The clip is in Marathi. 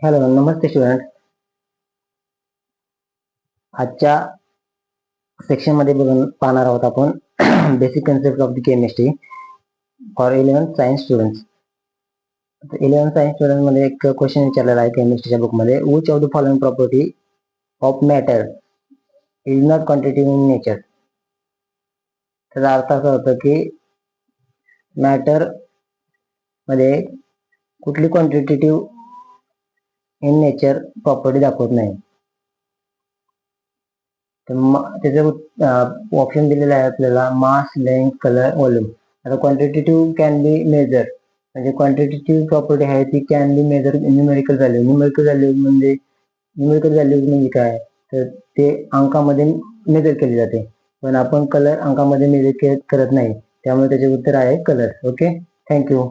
हॅलो नमस्ते स्टुडंट. आजच्या सेक्शन मध्ये पाहणार आहोत आपण basic concept of the chemistry for 11th science students. 11th science student मध्ये एक क्वेश्चन विचारलेला आहे केमिस्ट्रीच्या बुक मध्ये. Which of the following property of matter is not quantitative in nature. त्याचा अर्थ असा होतो की मॅटर मध्ये कुठली क्वांटिटेटिव्ह इन नेचर प्रॉपर्टी दाखवत नाही. त्याचे ऑप्शन दिलेले आहे आपल्याला मास, लेंथ, कलर, व्हॉल्यूम. आता क्वांटिटेटिव्ह कॅन बी मेजर, म्हणजे क्वांटिटेटिव्ह प्रॉपर्टी आहे ती can be measure numerical value. Numerical value म्हणजे काय, तर ते अंकामध्ये मेजर केले जाते. पण आपण कलर अंकामध्ये मेजर करत नाही, त्यामुळे त्याचे उत्तर आहे कलर. Okay, thank you.